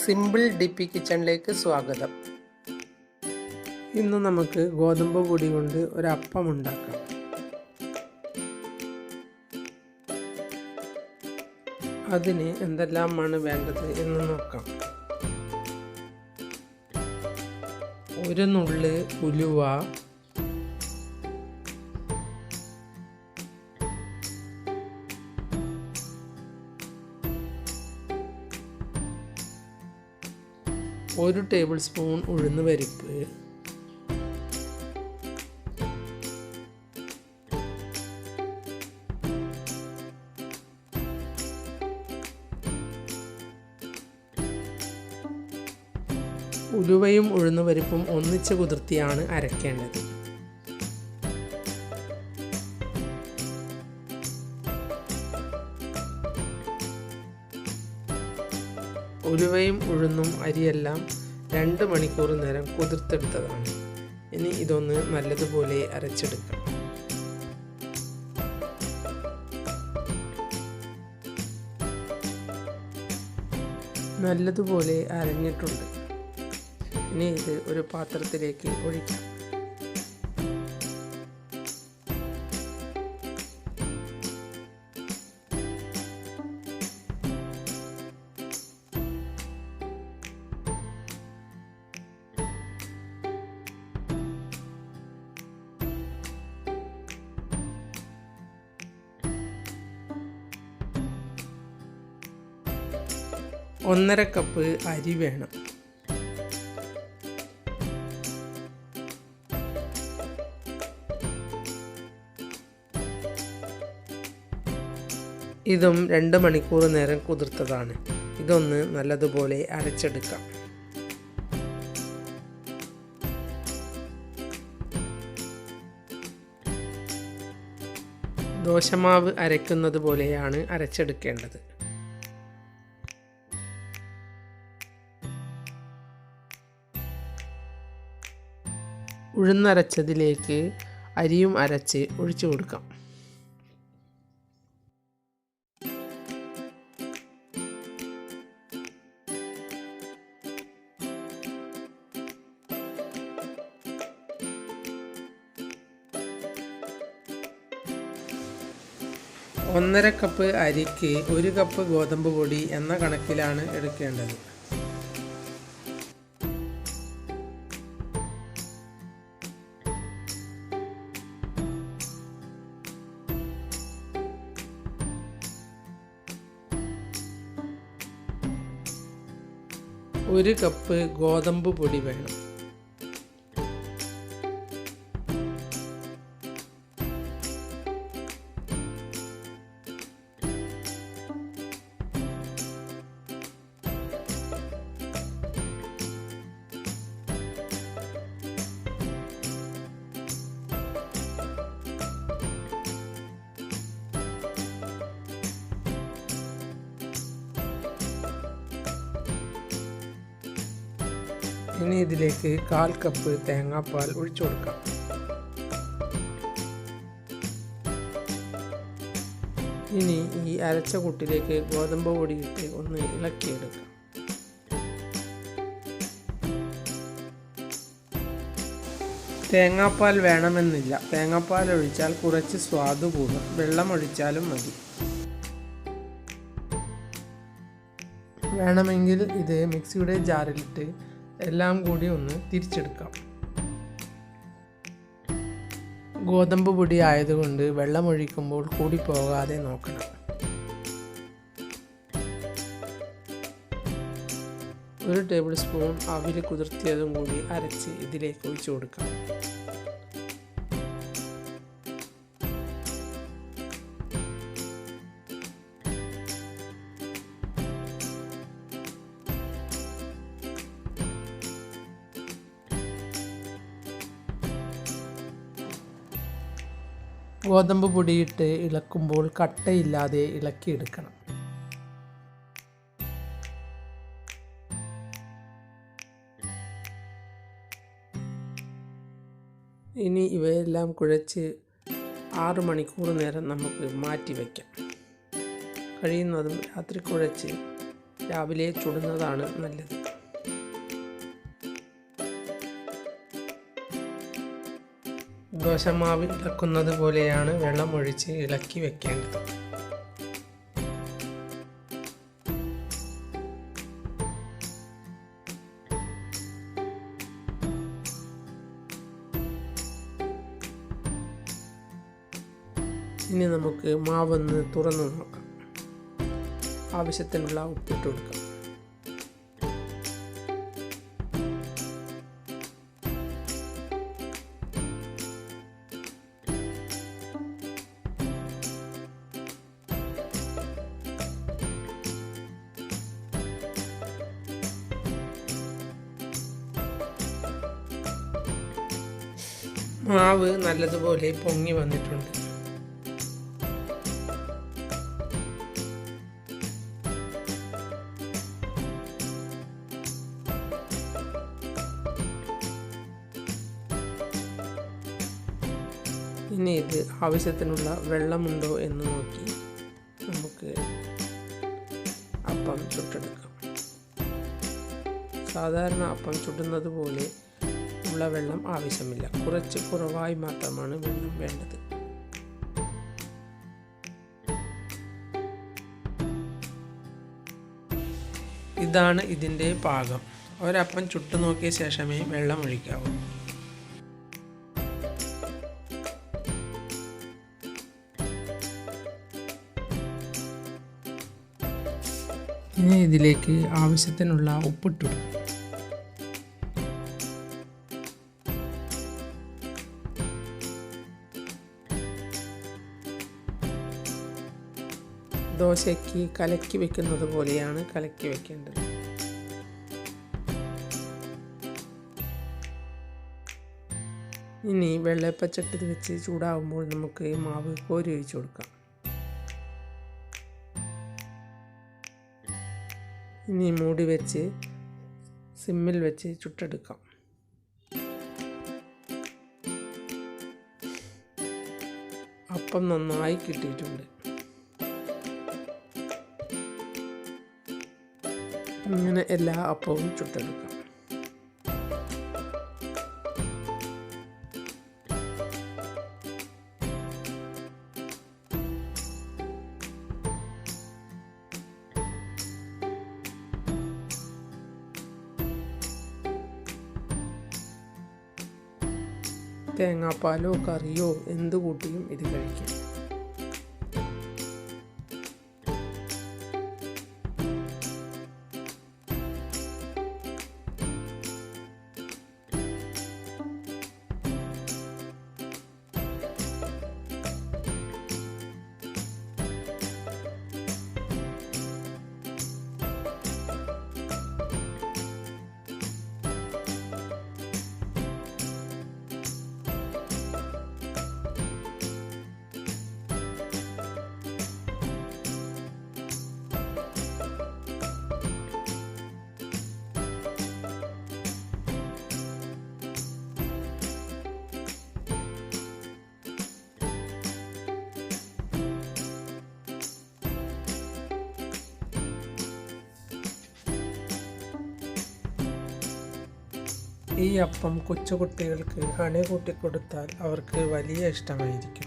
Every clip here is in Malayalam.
സിമ്പിൾ ഡിപ്പി കിച്ചണിലേക്ക് സ്വാഗതം. ഇന്ന് നമുക്ക് ഗോതമ്പ് പൊടി കൊണ്ട് ഒരു അപ്പം ഉണ്ടാക്കാം. അതിന് എന്തെല്ലാമാണ് വേണ്ടത് എന്ന് നോക്കാം. ഒരു നുള്ള് ഉലുവ, ഒരു ടേബിൾ സ്പൂൺ ഉഴുന്ന് പരിപ്പ്, ഉലുവയും ഉഴുന്ന് പരിപ്പും ഒന്നിച്ച് കുതിർത്തിയാണ് അരക്കേണ്ടത്. ഉലുവയും ഉഴുന്നും അരിയെല്ലാം 2 മണിക്കൂർ നേരം കുതിർത്തെടുത്തതാണ്. ഇനി ഇതൊന്ന് നല്ലതുപോലെ അരച്ചെടുക്കാം. നല്ലതുപോലെ അരഞ്ഞിട്ടുണ്ട്. ഇനി ഇത് ഒരു പാത്രത്തിലേക്ക് ഒഴിക്കാം. ഒന്നര കപ്പ് അരി വേണം. ഇതും 2 മണിക്കൂർ നേരം കുതിർത്തതാണ്. ഇതൊന്ന് നല്ലതുപോലെ അരച്ചെടുക്കാം. ദോശമാവ് അരയ്ക്കുന്നത് പോലെയാണ് അരച്ചെടുക്കേണ്ടത്. ഉഴുന്നരച്ചതിലേക്ക് അരിയും അരച്ച് ഒഴിച്ചു കൊടുക്കാം. ഒന്നര കപ്പ് അരിക്ക് 1 കപ്പ് ഗോതമ്പ് പൊടി എന്ന കണക്കിലാണ് എടുക്കേണ്ടത്. ഒരു കപ്പ് ഗോതമ്പ് പൊടി വേണം. ഇനി ഇതിലേക്ക് 1/4 കപ്പ് തേങ്ങാപ്പാൽ ഒഴിച്ചു കൊടുക്കാം. ഇനി ഈ അരച്ച കൂട്ടിലേക്ക് ഗോതമ്പ് പൊടിയിട്ട് ഒന്ന് ഇളക്കിയെടുക്കാം. തേങ്ങാപ്പാൽ വേണമെന്നില്ല. തേങ്ങാപ്പാൽ ഒഴിച്ചാൽ കുറച്ച് സ്വാദ് കൂടും. വെള്ളം ഒഴിച്ചാലും മതി. വേണമെങ്കിൽ ഇത് മിക്സിയുടെ ജാറിലിട്ട് എല്ലാം കൂടി ഒന്ന് തിരിച്ചെടുക്കാം. ഗോതമ്പ് പൊടി ആയതുകൊണ്ട് വെള്ളം ഒഴിക്കുമ്പോൾ കൂടി പോകാതെ നോക്കണം. ഒരു ടേബിൾ സ്പൂൺ അവിൽ കുതിർത്തിയതും കൂടി അരച്ച് ഇതിലേക്ക് ഒഴിച്ചു കൊടുക്കാം. ഗോതമ്പ് പൊടിയിട്ട് ഇളക്കുമ്പോൾ കട്ടയില്ലാതെ ഇളക്കിയെടുക്കണം. ഇനി ഇവയെല്ലാം കുഴച്ച് 6 മണിക്കൂർ നേരം നമുക്ക് മാറ്റി വയ്ക്കാം. കഴിയുന്നതും രാത്രി കുഴച്ച് രാവിലെ ചുടുന്നതാണ് നല്ലത്. ദോശമാവ് ഇളക്കുന്നത് പോലെയാണ് വെള്ളമൊഴിച്ച് ഇളക്കി വെക്കേണ്ടത്. ഇനി നമുക്ക് മാവൊന്ന് തുറന്നു നോക്കാം. ആവശ്യത്തിനുള്ള ഉപ്പിട്ട് കൊടുക്കാം. മാവ് നല്ലതുപോലെ പൊങ്ങി വന്നിട്ടുണ്ട്. ഇനി ഇത് ആവശ്യത്തിനുള്ള വെള്ളമുണ്ടോ എന്ന് നോക്കി നമുക്ക് അപ്പം ചുട്ടെടുക്കാം. സാധാരണ അപ്പം ചുടുന്നത് പോലെ ഉള്ള വെള്ളം ആവശ്യമില്ല. കുറച്ച് കുറവായി മാത്രമാണ് വെള്ളം വേണ്ടത്. ഇതാണ് ഇതിൻ്റെ പാകം. ഒരപ്പം ചുട്ടു നോക്കിയ ശേഷമേ വെള്ളം ഒഴിക്കാവൂ. ഇനി ഇതിലേക്ക് ആവശ്യത്തിനുള്ള ഉപ്പിട്ടു. ദോശയ്ക്ക് കലക്കി വെക്കുന്നത് പോലെയാണ് കലക്കി വെക്കേണ്ടത്. ഇനി വെള്ളയപ്പച്ചട്ടി വെച്ച് ചൂടാകുമ്പോൾ നമുക്ക് മാവ് കോരി ഒഴിച്ചു കൊടുക്കാം. ഇനി മൂടി വെച്ച് സിമ്മിൽ വെച്ച് ചുട്ടെടുക്കാം. അപ്പം നന്നായി കിട്ടിയിട്ടുണ്ട്. ഇങ്ങനെ എല്ലാ അപ്പവും ചുട്ടെടുക്കാം. തേങ്ങാപ്പാലോ കറിയോ എന്ത് കൂട്ടിയും ഇത് കഴിക്കാം. ഈ അപ്പം കൊച്ചുകുട്ടികൾക്ക് ഹണി കൂട്ടിക്കൊടുത്താൽ അവർക്ക് വലിയ ഇഷ്ടമായിരിക്കും.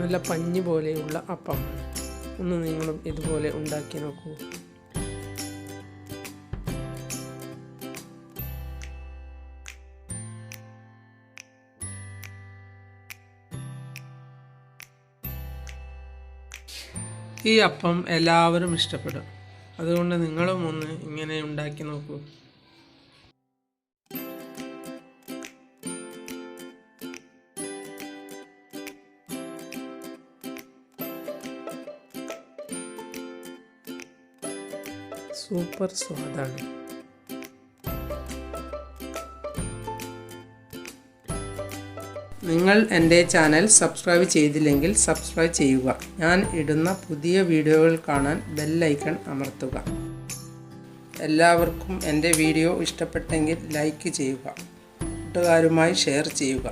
നല്ല പഞ്ഞി പോലെയുള്ള അപ്പം ഒന്ന് നിങ്ങളും ഇതുപോലെ ഉണ്ടാക്കി നോക്കൂ. ഈ അപ്പം എല്ലാവരും ഇഷ്ടപ്പെടും. അതുകൊണ്ട് നിങ്ങളും ഒന്ന് ഇങ്ങനെ ഉണ്ടാക്കി നോക്കൂ. സൂപ്പർ സ്വാദാണ്. നിങ്ങൾ എൻ്റെ ചാനൽ സബ്സ്ക്രൈബ് ചെയ്തില്ലെങ്കിൽ സബ്സ്ക്രൈബ് ചെയ്യുക. ഞാൻ ഇടുന്ന പുതിയ വീഡിയോകൾ കാണാൻ ബെൽ ഐക്കൺ അമർത്തുക. എല്ലാവർക്കും എൻ്റെ വീഡിയോ ഇഷ്ടപ്പെട്ടെങ്കിൽ ലൈക്ക് ചെയ്യുക. കൂട്ടുകാരുമായി ഷെയർ ചെയ്യുക.